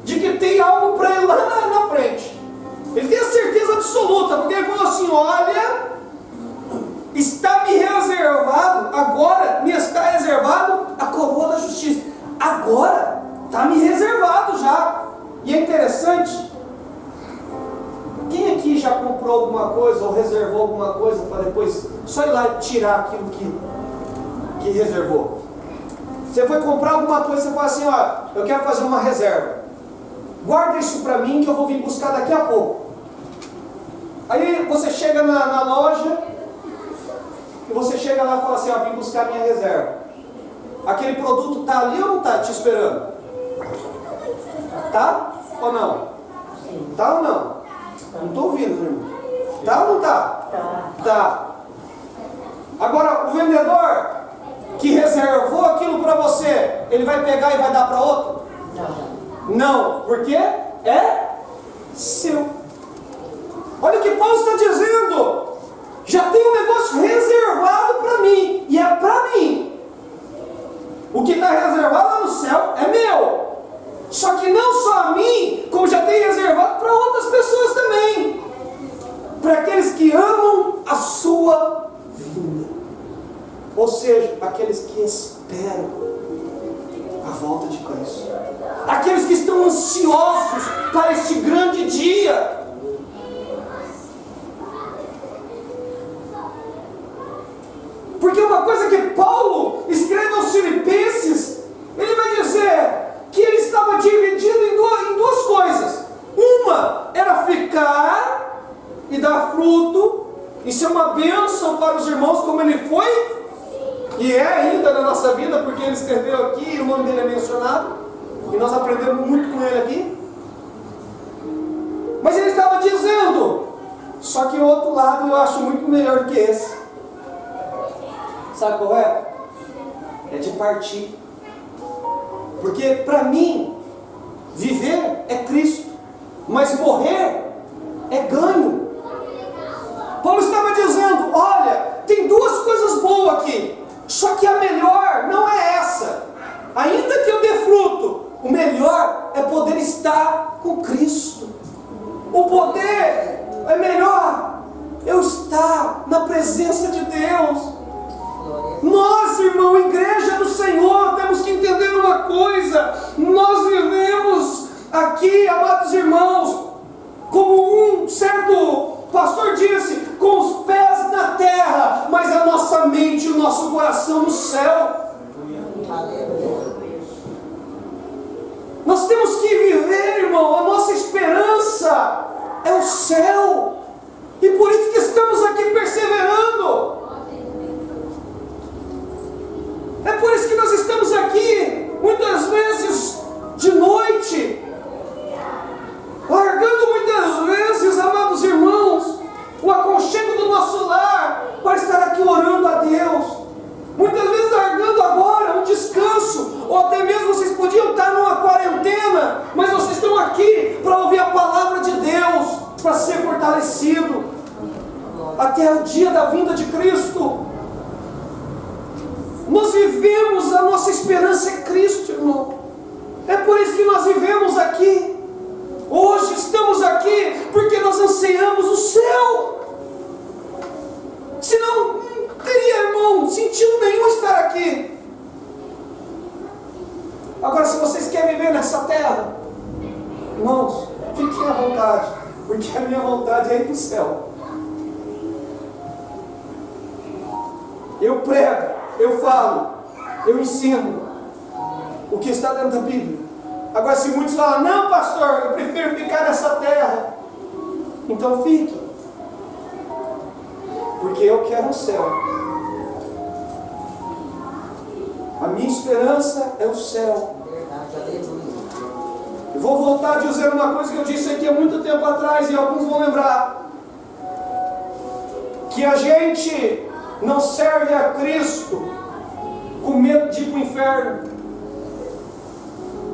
de que tem algo para ele lá na frente. Ele tem a certeza absoluta, porque ele falou assim, olha, está me reservado, agora me está reservado a coroa da justiça. Agora está me reservado já. E é interessante, quem aqui já comprou alguma coisa ou reservou alguma coisa para depois só ir lá e tirar aquilo que reservou? Você foi comprar alguma coisa, você fala assim, ó, eu quero fazer uma reserva, guarda isso para mim que eu vou vir buscar daqui a pouco. Aí você chega na loja, e você chega lá e fala assim, ó, vim buscar minha reserva. Aquele produto está ali ou não está te esperando? Tá ou não? Tá ou não? Não estou ouvindo, irmão. Tá ou não tá? Tá. Agora, o vendedor que reservou aquilo para você, ele vai pegar e vai dar para outro? Não. Por quê? É seu. Olha o que Paulo está dizendo. Já tem um negócio reservado para mim. E é para mim. O que está reservado lá no céu é meu. Só que não só a mim, como já tem reservado para outras pessoas também. Para aqueles que amam a sua vinda. Ou seja, aqueles que esperam a volta de Cristo. Aqueles que estão ansiosos para este grande dia. Porque uma coisa que Paulo escreve aos Filipenses, ele vai dizer, fruto, isso é uma bênção para os irmãos, como ele foi, e é ainda na nossa vida, porque ele escreveu aqui, o nome dele é mencionado, e nós aprendemos muito com ele aqui. Mas ele estava dizendo, só que o outro lado eu acho muito melhor do que esse. Sabe qual é? É de partir. Porque para mim, viver é Cristo, mas morrer é ganho. Paulo estava dizendo, olha, tem duas coisas boas aqui, só que a melhor não é essa. Ainda que eu dê fruto, o melhor é poder estar com Cristo. O poder é melhor eu estar na presença de Deus. Nós, irmão, igreja do Senhor, temos que entender uma coisa. Nós vivemos aqui, amados irmãos, como um certo pastor disse, com os pés na terra, mas a nossa mente e o nosso coração no céu. Nós temos que viver, irmão, a nossa esperança é o céu. E por isso que estamos aqui perseverando. É por isso que nós estamos aqui, muitas vezes de noite, largando muitas vezes, amados irmãos, o aconchego do nosso lar, para estar aqui orando a Deus. Muitas vezes largando agora um descanso, ou até mesmo vocês podiam estar numa quarentena, mas vocês estão aqui para ouvir a palavra de Deus, para ser fortalecido, até o dia da vinda de Cristo. Nós vivemos, a nossa esperança é Cristo, irmão. É por isso que nós vivemos aqui. Hoje estamos aqui porque nós ansiamos o céu. Senão não teria, irmão, sentido nenhum estar aqui. Agora, se vocês querem viver nessa terra, irmãos, fiquem à vontade, porque a minha vontade é ir para o céu. Eu prego, eu falo, eu ensino o que está dentro da Bíblia. Agora, se muitos falam, não, pastor, eu prefiro ficar nessa terra, então fique, porque eu quero o céu. A minha esperança é o céu. Eu vou voltar a dizer uma coisa que eu disse aqui há muito tempo atrás, e alguns vão lembrar, que a gente não serve a Cristo com medo de ir para o inferno.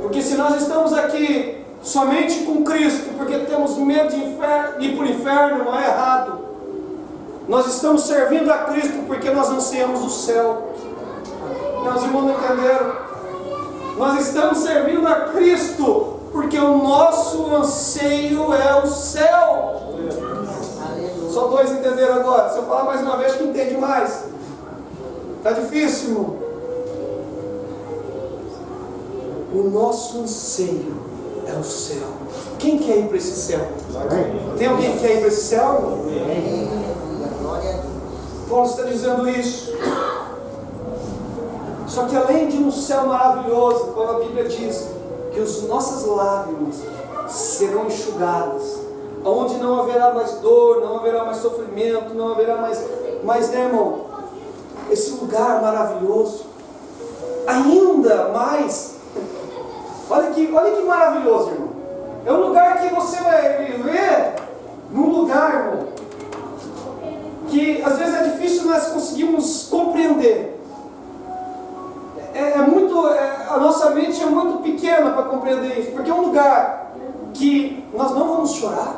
Porque se nós estamos aqui somente com Cristo, porque temos medo de ir para o inferno, não é errado. Nós estamos servindo a Cristo porque nós ansiamos o céu. Meus irmãos não entenderam? Nós estamos servindo a Cristo porque o nosso anseio é o céu. Só dois entenderam agora. Se eu falar mais uma vez, que entende mais. Está difícil, irmão. O nosso anseio é o céu. Quem quer ir para esse céu? Tem alguém que quer ir para esse céu, irmão? Paulo está dizendo isso. Só que além de um céu maravilhoso, como a Bíblia diz, que as nossas lágrimas serão enxugadas, onde não haverá mais dor, não haverá mais sofrimento, não haverá mais, né, irmão? Esse lugar maravilhoso, ainda mais, olha que maravilhoso, irmão. É um lugar que você vai viver num lugar, irmão, que às vezes é difícil nós conseguimos compreender. A nossa mente é muito pequena para compreender isso, porque é um lugar que nós não vamos chorar,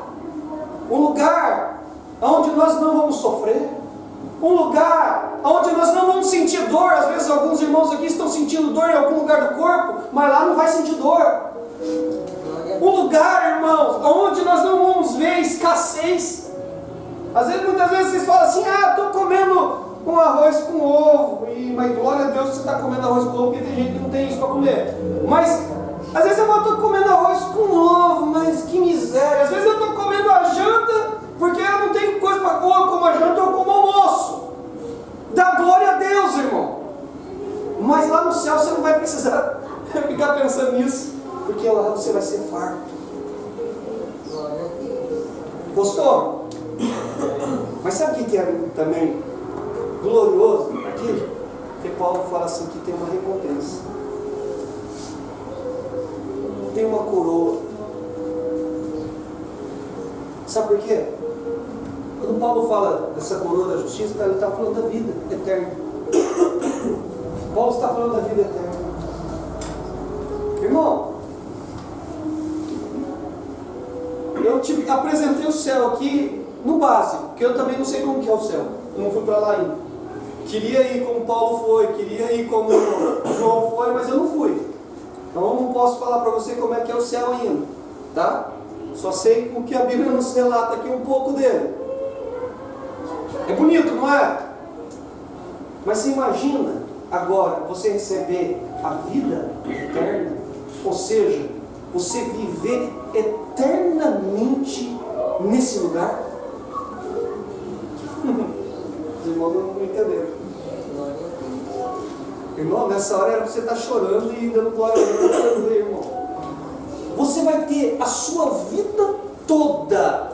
um lugar onde nós não vamos sofrer, um lugar onde nós não vamos sentir dor. Às vezes alguns irmãos aqui estão sentindo dor em algum lugar do corpo, mas lá não vai sentir dor. Um lugar, irmãos, onde nós não vamos ver escassez. Às vezes, muitas vezes vocês falam assim, estou comendo um arroz com ovo, mas glória a Deus que você está comendo arroz com ovo, porque tem gente que não tem isso para comer. Mas, às vezes eu estou comendo arroz com ovo, mas que miséria. Às vezes eu estou comendo a janta, porque eu não tenho coisa para comer, eu como a janta ou como almoço. Dá glória a Deus, irmão. Mas lá no céu você não vai precisar ficar pensando nisso, porque lá você vai ser farto. Gostou? Mas sabe o que é também glorioso aqui? Que Paulo fala assim que tem uma recompensa. Tem uma coroa. Sabe por quê? Quando Paulo fala dessa coroa da justiça, ele está falando da vida eterna. Paulo está falando da vida eterna. Irmão, eu te apresentei o céu aqui no básico, porque eu também não sei como que é o céu. Eu não fui para lá ainda. Queria ir como Paulo foi, queria ir como João foi, mas eu não fui. Então eu não posso falar para você como é que é o céu ainda, tá? Só sei o que a Bíblia nos relata aqui, um pouco dele. É bonito, não é? Mas você imagina agora você receber a vida eterna, ou seja, você viver eternamente nesse lugar? Os irmãos não entenderam. Irmão, nessa hora era para você estar chorando e dando glória a Deus, irmão. Você vai ter a sua vida toda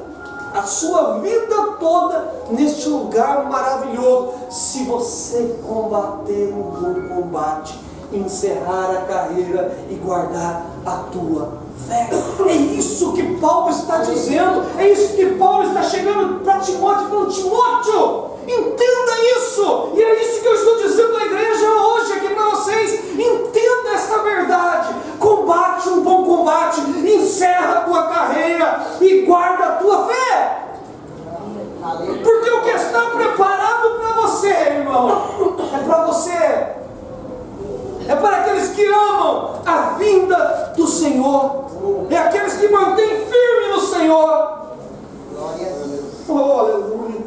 neste lugar maravilhoso, se você combater um bom combate, encerrar a carreira e guardar a tua fé. É isso que Paulo está dizendo, é isso que Paulo está chegando para Timóteo, falando: Timóteo, entenda isso, e é isso que eu estou dizendo à igreja hoje aqui para vocês. Entenda esta verdade, combate um bom combate, encerra a tua carreira e guarda a tua fé, porque o que está preparado para você, irmão, é para você, é para aqueles que amam a vinda do Senhor, é aqueles que mantêm firme no Senhor. Glória a Deus. Oh, aleluia.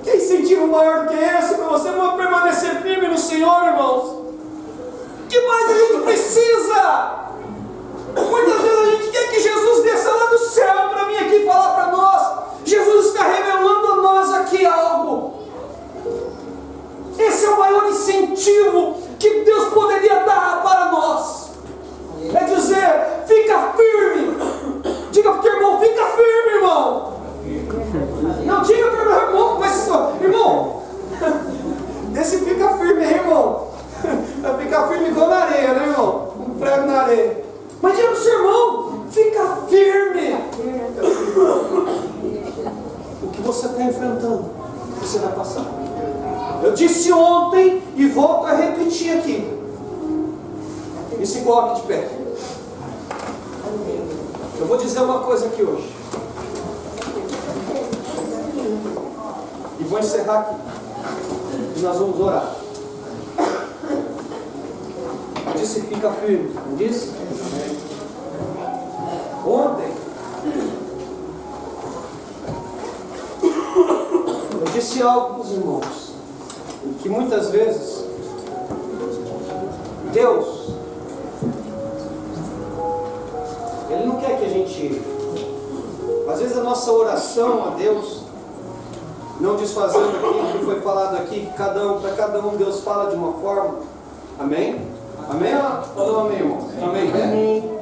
Que incentivo maior do que esse para você permanecer firme no Senhor, irmãos? Que mais a gente precisa? Muitas vezes a gente quer que Jesus desça lá do céu para vir aqui falar para nós. Jesus está revelando a nós aqui algo. Esse é o maior incentivo que Deus poderia dar para nós. É dizer: fica firme. Diga para o teu irmão: fica firme, irmão. Não diga para o meu irmão, mas irmão, esse fica firme, hein, irmão? Vai ficar firme igual na areia, né, irmão? Um prego na areia. Mas diga para o seu irmão: fica firme. O que você está enfrentando, você vai passar. Eu disse ontem e volto a repetir aqui. E se coloque de pé. Eu vou dizer uma coisa aqui hoje. E vou encerrar aqui. E nós vamos orar. Eu disse: fica firme. Não disse? Ontem eu disse algo para os irmãos, que muitas vezes Deus, Ele não quer que a gente, às vezes a nossa oração a Deus, não desfazendo aquilo que foi falado aqui, que para cada um Deus fala de uma forma. Amém? Amém ou não amém, irmão? Amém. Amém.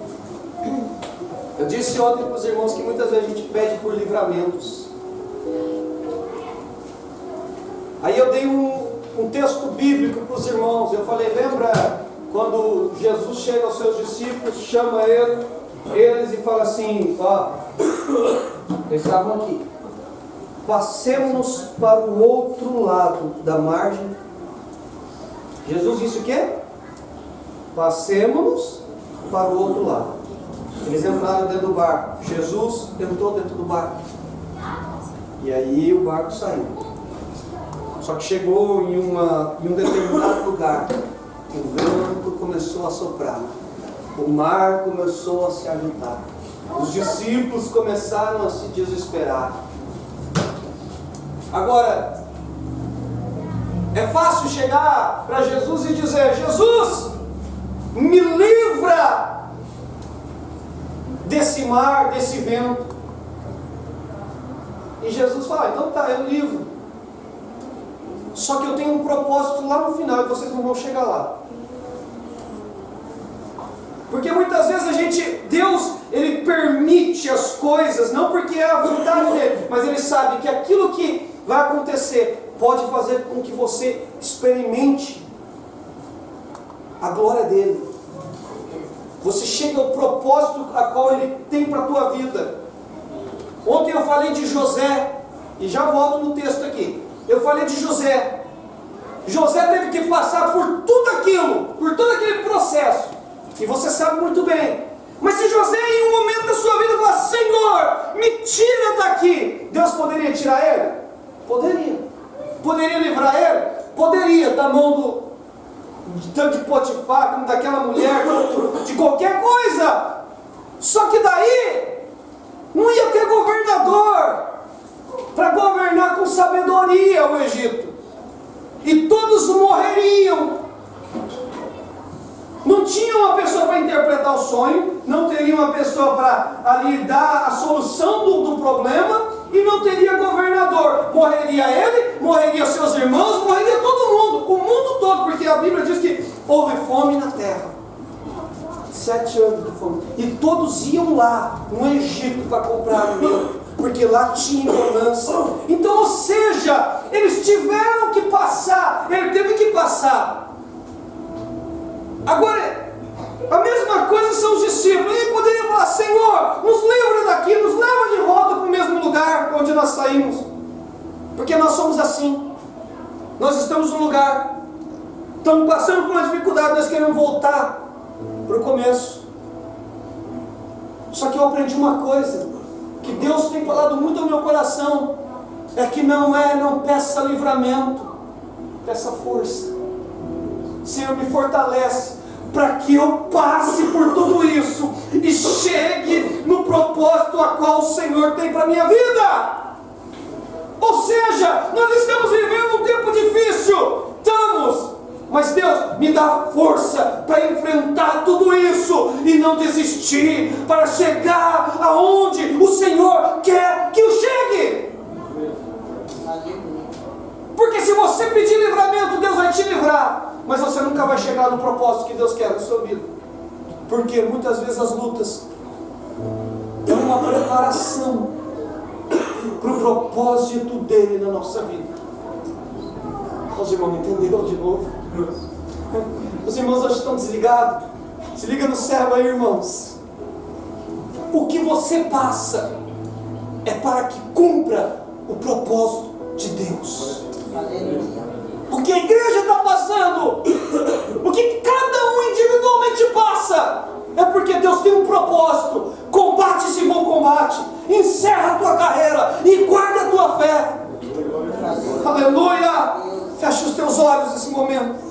Eu disse ontem para os irmãos que muitas vezes a gente pede por livramentos. Aí eu dei um texto bíblico para os irmãos. Eu falei: lembra quando Jesus chega aos seus discípulos, chama eles e fala assim: ó, eles estavam aqui, passemos para o outro lado da margem. Jesus disse o quê? Passemos para o outro lado. Eles entraram dentro do barco. Jesus entrou dentro do barco. E aí o barco saiu. Só que chegou em um determinado lugar. O vento começou a soprar. O mar começou a se agitar. Os discípulos começaram a se desesperar. Agora, é fácil chegar para Jesus e dizer: Jesus, me livra desse mar, desse vento. E Jesus fala: então tá, eu livro. Só que eu tenho um propósito lá no final e vocês não vão chegar lá. Porque muitas vezes Deus, Ele permite as coisas, não porque é a vontade dele, mas Ele sabe que aquilo que vai acontecer pode fazer com que você experimente a glória dele. Você chega ao propósito a qual Ele tem para a tua vida. Ontem eu falei de José, e já volto no texto aqui. Eu falei de José. José teve que passar por tudo aquilo, por todo aquele processo. E você sabe muito bem. Mas se José em um momento da sua vida falar: Senhor, me tira daqui, Deus poderia tirar ele? Poderia. Poderia livrar ele? Poderia, da mão tanto de Potifar, como daquela mulher, de qualquer coisa. Só que daí não ia ter governador para governar com sabedoria o Egito. E todos morreriam. Não tinha uma pessoa para interpretar o sonho, não teria uma pessoa para ali dar a solução do problema, e não teria governador. Morreria ele, morreria seus irmãos, morreria todo mundo, o mundo todo, porque a Bíblia diz que houve fome na terra. 7 anos de fome. E todos iam lá no Egito para comprar milho, porque lá tinha bonança. Então, ou seja, eles tiveram que passar, ele teve que passar. Agora, a mesma coisa são os discípulos. Ele poderia falar: Senhor, nos livra daqui, nos leva de volta para o mesmo lugar onde nós saímos. Porque nós somos assim. Nós estamos num lugar, estamos passando por uma dificuldade, nós queremos voltar para o começo. Só que eu aprendi uma coisa, que Deus tem falado muito ao meu coração, é que não peça livramento, peça força. Senhor, me fortalece para que eu passe por tudo isso e chegue no propósito a qual o Senhor tem para a minha vida. Ou seja, nós estamos vivendo um tempo difícil, estamos, mas Deus me dá força para enfrentar tudo isso e não desistir, para chegar aonde o Senhor quer que eu chegue. Porque se você pedir livramento, Deus vai te livrar, mas você nunca vai chegar no propósito que Deus quer na sua vida. Porque muitas vezes as lutas é uma preparação para o propósito dele na nossa vida. Os irmãos entenderam de novo? Os irmãos hoje estão desligados. Se liga no céu aí, irmãos. O que você passa é para que cumpra o propósito de Deus. O que a igreja está passando, o que cada um individualmente passa, é porque Deus tem um propósito. Combate esse bom combate, encerra a tua carreira e guarda a tua fé. Aleluia! Fecha os teus olhos nesse momento.